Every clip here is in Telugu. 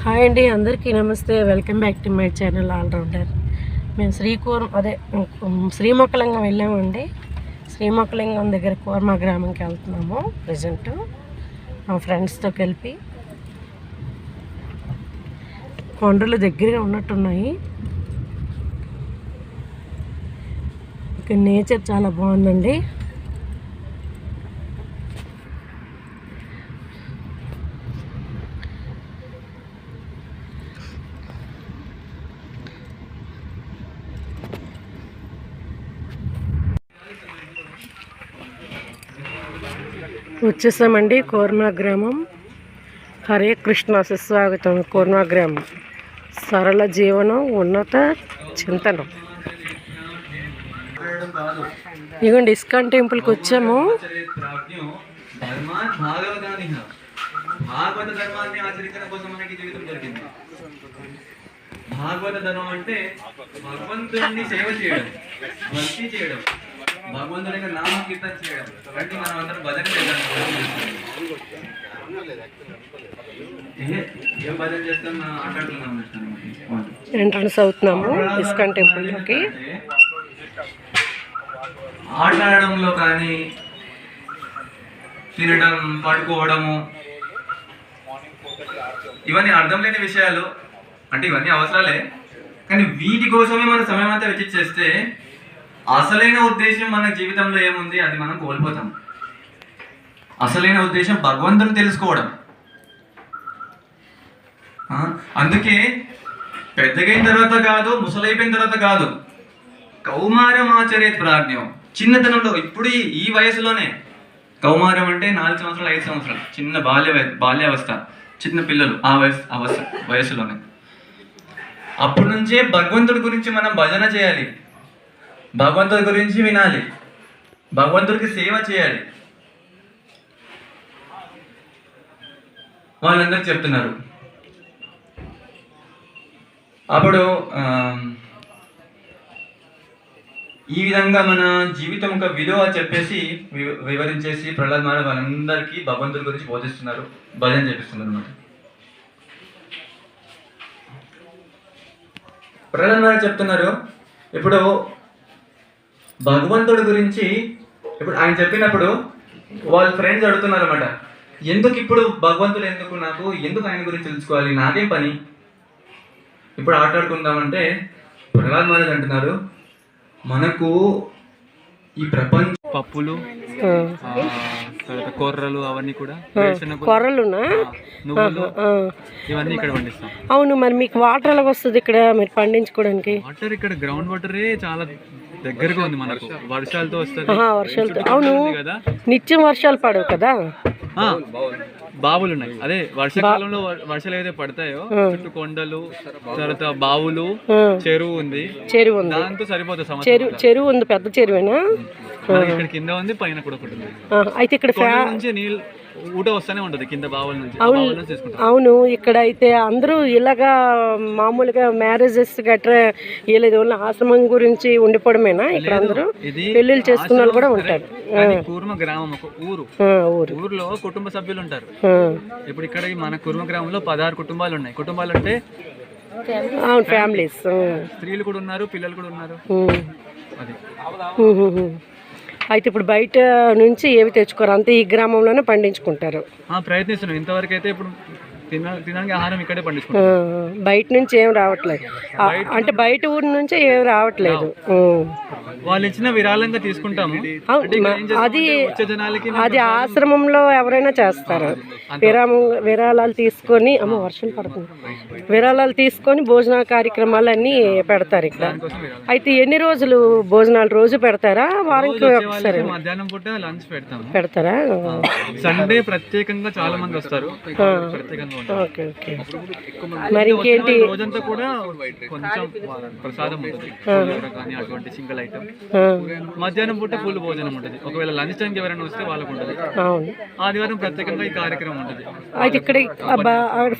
హాయ్ అండి, అందరికీ నమస్తే. Welcome back to my channel all rounder. మేము శ్రీమొక్కలింగం వెళ్ళామండి. శ్రీమొక్కలింగం దగ్గర కూర్మ గ్రామంకి వెళ్తున్నాము ప్రజెంట్ మా ఫ్రెండ్స్తో కలిపి. కొండలు దగ్గరగా ఉన్నట్టున్నాయి. ఇక్కడ నేచర్ చాలా బాగుందండి. వచ్చేసామండి కూర్మ గ్రామం. హరే కృష్ణ, సుస్వాగతం. కూర్మ గ్రామం సరళ జీవనం, ఉన్నత చింతనం. ఇదిగోండి ఇస్కాన్ టెంపుల్కి వచ్చాము. భాగవత ధర్మం అంటే భగవంతుడిని సేవ చేయడం, భక్తి చేయడం, భగవంతుడి యొక్క నామ కీర్తన చేయడం. కాబట్టి మనం అందరం భజన చేద్దాం. ఏం భజన చేస్తాం? ఎంట్రన్స్ అవుతున్నాము ఇస్కాన్ టెంపుల్లోకి. ఆటలాడడంలో కానీ, తినడం, పడుకోవడము, ఇవన్నీ అర్థం లేని విషయాలు. అంటే ఇవన్నీ అవసరాలే, కానీ వీటి కోసమే మన సమయం అంతా వెచ్చిచ్చేస్తే అసలైన ఉద్దేశం మన జీవితంలో ఏముంది అది మనం కోల్పోతాం. అసలైన ఉద్దేశం భగవంతుని తెలుసుకోవడం. అందుకే పెద్దగైన తర్వాత కాదు, ముసలైపోయిన తర్వాత కాదు, కౌమారం ఆచరేత్ ప్రాజ్ఞం. చిన్నతనంలో ఇప్పుడు ఈ వయసులోనే, కౌమారం అంటే 4 సంవత్సరాలు 5 సంవత్సరాలు, చిన్న బాల్యావస్థ, చిన్న పిల్లలు, ఆ వయసులోనే. అప్పటి నుంచే భగవంతుడి గురించి మనం భజన చేయాలి, భగవంతుడి గురించి వినాలి, భగవంతుడికి సేవ చేయాలి. వాళ్ళందరూ చెప్తున్నారు. అప్పుడు ఈ విధంగా మన జీవితం ఒక విలువ చెప్పేసి వివరించేసి ప్రహ్లాద్ మహారాజ్ వాళ్ళందరికీ భగవంతుడి గురించి బోధిస్తున్నారు, భజన చేపిస్తున్నారు అన్నమాట. ప్రహ్లాద్ మహారాజ్ చెప్తున్నారు, ఇప్పుడు భగవంతుడి గురించి ఇప్పుడు ఆయన చెప్పినప్పుడు వాళ్ళ ఫ్రెండ్స్ అడుగుతున్నారు అన్నమాట, ఎందుకు ఇప్పుడు భగవంతుడు, ఎందుకు ఆయన గురించి తెలుసుకోవాలి, నాదేం పని, ఇప్పుడు ఆటాడుకుందామంటే ప్రహ్లాద్ మహారాజ్ అంటున్నారు, మనకు ఈ ప్రపంచ పప్పులు, కొర్రలు, అవన్నీ కూడా కొర్రలునా, ఇవన్నీ ఇక్కడ పండిస్తాం. అవును, మరి మీకు వాటర్ ఎలాగ వస్తుంది ఇక్కడ మీరు పండించుకోవడానికి? వాటర్ ఇక్కడ గ్రౌండ్ వాటరే చాలా దగ్గరగా ఉంది మనకు, వర్షాలతో వస్తుంది. వర్షాలతో, అవును, నిత్యం వర్షాలు పడవు కదా, బావులు ఉన్నాయి. అదే వర్షాకాలంలో వర్షాలు ఏదైతే పడతాయో చుట్టూ కొండలు, తర్వాత బావులు, చెరువు ఉంది, దాంతో సరిపోతుంది. చెరువు ఉంది, పెద్ద చెరువేనా? ఇక్కడ కింద ఉంది, పైన కూడా ఒకటి ఉంది. అయితే ఇక్కడ నుంచి నీళ్ళు ఊట వస్తూనే ఉంటుంది కింద బావుల నుంచి. అవును, ఇక్కడ అయితే అందరూ ఇలాగా మామూలుగా మ్యారేజెస్ గట్రా వీళ్ళది ఓన్లీ ఆశ్రమం గురించి ఉండిపోవడమేనా? ఇక్కడ అందరూ పెళ్లిళ్ళు చేసుకున్న వాళ్ళు కూడా ఉంటారు. కూర్మ గ్రామం ఒక ఊర్లో కుటుంబ సభ్యులు ఉంటారు. ఇప్పుడు ఇక్కడ మన కూర్మ గ్రామంలో 16 కుటుంబాలు ఉన్నాయి. కుటుంబాలు అంటే ఫ్యామిలీస్, స్త్రీలు కూడా ఉన్నారు, పిల్లలు కూడా ఉన్నారు. అది అయితే ఇప్పుడు బయట నుంచి ఏవి తెచ్చుకోరు, అంతే ఈ గ్రామంలోనే పండించుకుంటారు. ప్రయత్నిస్తున్నాం ఇంతవరకు అయితే. ఇప్పుడు తినడానికి ఆహారం ఇక్కడే పండించుకుంటాం, బయట నుంచి ఏం రావట్లేదు. అంటే బయట ఊరి నుంచి ఏం రావట్లేదు. వాళ్ళు ఇచ్చిన విరాళంగా తీసుకుంటాము. అది ఆశ్రమంలో ఎవరైనా చేస్తారు. విరాళాలు తీసుకొని, వర్షం పడుతుంది, విరాళాలు తీసుకొని భోజన కార్యక్రమాలు అన్నీ పెడతారు ఇక్కడ. అయితే ఎన్ని రోజులు భోజనాలు? రోజు పెడతారా? వారానికి ఒకసారి? మధ్యాహ్నం పూట లంచ్ పెడతారా? సండే ప్రత్యేకంగా చాలా మంది వస్తారు. Okay okay. మరి ఇంకేంటి? రోజంతా కూడా కొంచెం ప్రసాదం ఉంటుంది, అటువంటి సింగిల్ ఐటమ్. మధ్యాహ్నం పూట ఫుల్ భోజనం ఉంటుంది. ఒకవేళ లంచ్ టైంకి ఎవరైనా వస్తే వాళ్ళకు ఉంటుంది. ఆదివారం ప్రత్యేకంగా ఈ కార్యక్రమం ఉంటుంది. అయితే ఇక్కడ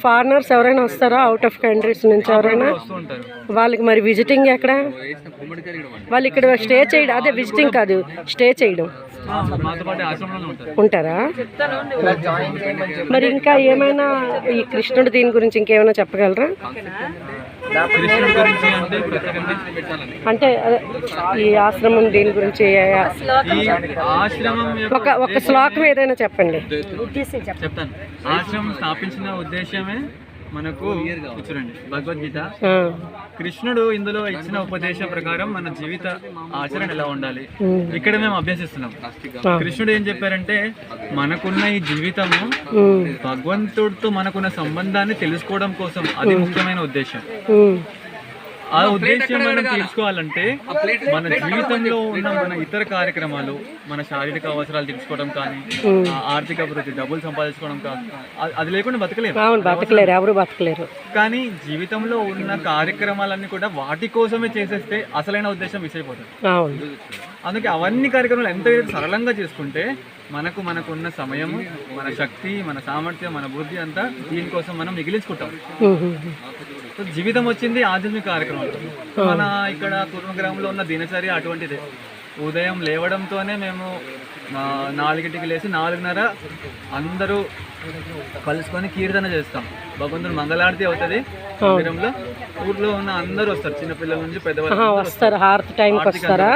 ఫారినర్స్ ఎవరైనా వస్తారా? అవుట్ ఆఫ్ కంట్రీస్ నుంచి ఎవరైనా వస్తూ ఉంటారు. వాళ్ళకి మరి విజిటింగ్ ఎక్కడ? వాళ్ళు ఇక్కడ స్టే చేయడం, అదే విజిటింగ్ కాదు, స్టే చేయడం. మాతో పాటు ఆశ్రమంలో ఉంటారు. ఉంటారా? మరి ఇంకా ఏమైనా ఈ కృష్ణుడు దీని గురించి ఇంకేమైనా చెప్పగలరా? కృష్ణుడి గురించి అంటే అంటే అదే ఈ ఆశ్రమం దీని గురించి ఈ ఆశ్రమం ఒక శ్లోకం ఏదైనా చెప్పండి. చెప్తాను. ఆశ్రమం స్థాపించిన ఉద్దేశమే మనకు చూడండి భగవద్గీత. కృష్ణుడు ఇందులో ఇచ్చిన ఉపదేశం ప్రకారం మన జీవిత ఆచరణ ఎలా ఉండాలి ఇక్కడ మేము అభ్యసిస్తున్నాం. కృష్ణుడు ఏం చెప్పారంటే మనకున్న ఈ జీవితము భగవంతుడితో మనకున్న సంబంధాన్ని తెలుసుకోవడం కోసం అది ముఖ్యమైన ఉద్దేశం. ఆ ఉద్దేశం మనం తీర్చుకోవాలంటే మన జీవితంలో ఉన్న మన ఇతర కార్యక్రమాలు, మన శారీరక అవసరాలు తీర్చుకోవడం కానీ, ఆర్థిక అభివృద్ధి, డబ్బులు సంపాదించుకోవడం కానీ, అది లేకుండా బతకలేరు, ఎవరు బతకలేరు. కానీ జీవితంలో ఉన్న కార్యక్రమాలన్నీ కూడా వాటి కోసమే చేసేస్తే అసలైన ఉద్దేశం మిస్ అయిపోతుంది. అందుకే అవన్నీ కార్యక్రమాలు ఎంత సరళంగా చేసుకుంటే మనకున్న సమయము, మన శక్తి, మన సామర్థ్యం, మన బుద్ధి అంతా దీనికోసం మనం మిగిలించుకుంటాం. జీవితం వచ్చింది ఆధ్యాత్మిక కార్యక్రమం. మన ఇక్కడ కుర్మగ్రామంలో ఉన్న దినచర్య అటువంటిదే. ఉదయం లేవడంతోనే మేము 4కి లేచి 4:30 అందరూ కలుసుకొని కీర్తన చేస్తాం. భగవంతుడు మంగళారతి అవుతుంది మందిరంలో. ఊర్లో ఉన్న అందరూ వస్తారు, చిన్నపిల్లల నుంచి పెద్దవాళ్ళు వస్తారు. హారతి టైంకి వస్తారా?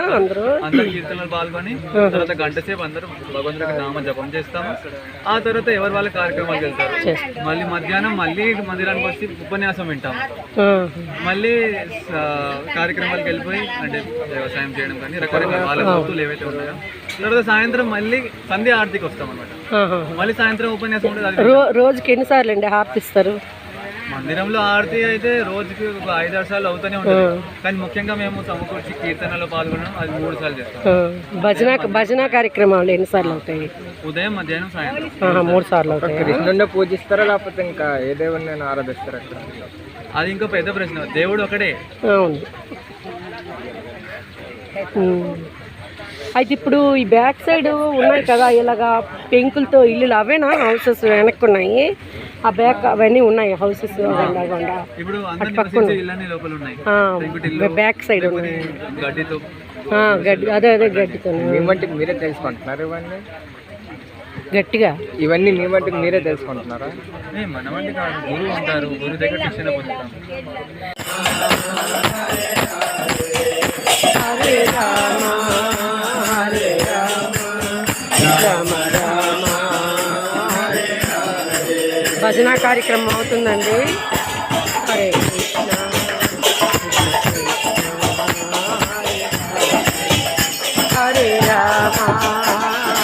అందరూ కీర్తనలు పాల్గొని తర్వాత గంట సేపు అందరూ భగవంతుడికి నామ జపం చేస్తాము. ఆ తర్వాత ఎవరు వాళ్ళ కార్యక్రమాలు వెళ్తారు. మళ్ళీ మధ్యాహ్నం మళ్ళీ మందిరానికి వచ్చి ఉపన్యాసం వింటాం. మళ్ళీ కార్యక్రమాలకు వెళ్ళిపోయి అంటే వ్యవసాయం చేయడం కానీ రకరకాల వాళ్ళ వస్తువులు ఏవైతే ఉన్నాయో. తర్వాత సాయంత్రం మళ్ళీ సంధ్య ఆరతికి వస్తాం అనమాట. మళ్ళీ సాయంత్రం ఉపన్యాసం ఉంటుంది. రోజుకి ఎన్నిసార్లు అండి హారతి ఇస్తారు? మందిరంలో ఆరతి అయితే రోజుకి 5-6 సార్లు అవుతూనే ఉంటుంది. కానీ ముఖ్యంగా మేము సమకూర్చి కీర్తనలో పాల్గొనడం అది 3 సార్లు చేస్తాం. భజన కార్యక్రమాలు ఎన్నిసార్లు అవుతాయి? ఉదయం, మధ్యాహ్నం, సాయంత్రం 3 సార్లు అవుతాయి. కృష్ణుడిని పూజిస్తారా లేకపోతే ఇంకా ఏ దేవుడిని ఆరాధిస్తారా? అది ఇంకా పెద్ద ప్రశ్న. దేవుడు ఒకడే. అవును. అయితే ఇప్పుడు ఈ బ్యాక్ సైడ్ ఉన్నాయి కదా ఇలాగా పెంకులతో ఇల్లులు, అవేనా హౌసెస్ వెనక్కి ఉన్నాయి? ఆ బ్యాక్ అవన్నీ ఉన్నాయి హౌసెస్ ఇప్పుడు బ్యాక్ సైడ్ ఉన్నాయి. గడ్డితో అదే గడ్డితో మీ మట్టికి మీరే తెలుసుకుంటున్నారు ఇవన్నీ? గట్టిగా ఇవన్నీ మీ మట్టికి మీరే తెలుసుకుంటున్నారా? మన వంటి కాదు, గురువు ఉంటారు, గురువు దగ్గర శిక్షణ పొందుతాం. హరే రామ హరే రామ రామ రామ హరే హరే. భజన కార్యక్రమం అవుతుందండి. హరే కృష్ణ హరే రామ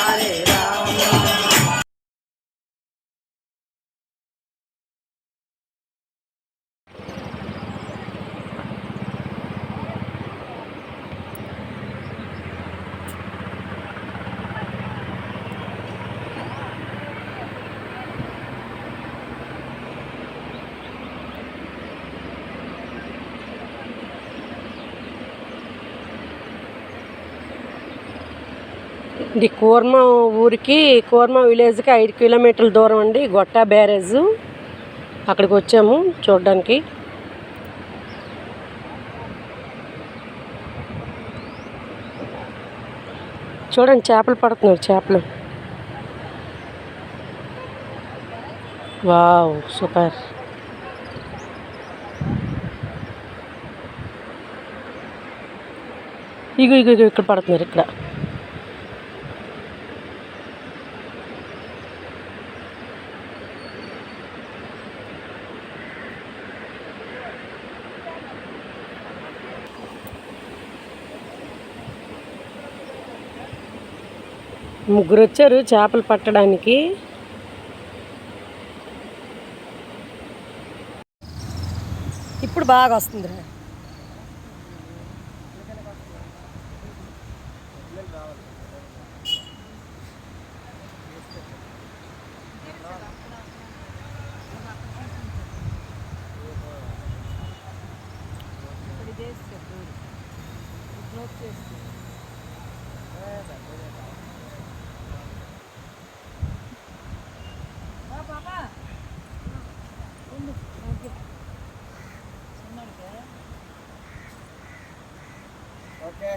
హరే రామ. ఇది కూర్మ ఊరికి, కూర్మ విలేజ్కి 5 కిలోమీటర్ల దూరం అండి. గొట్టా బ్యారేజ్, అక్కడికి వచ్చాము చూడడానికి. చూడండి చేపలు పడుతున్నారు, చేపలు. Wow super. ఇగో ఇక్కడ పడుతున్నారు ఇక్కడ. ముగ్గురు వచ్చారు చేపలు పట్టడానికి. ఇప్పుడు బాగా వస్తుంది. ఓకే.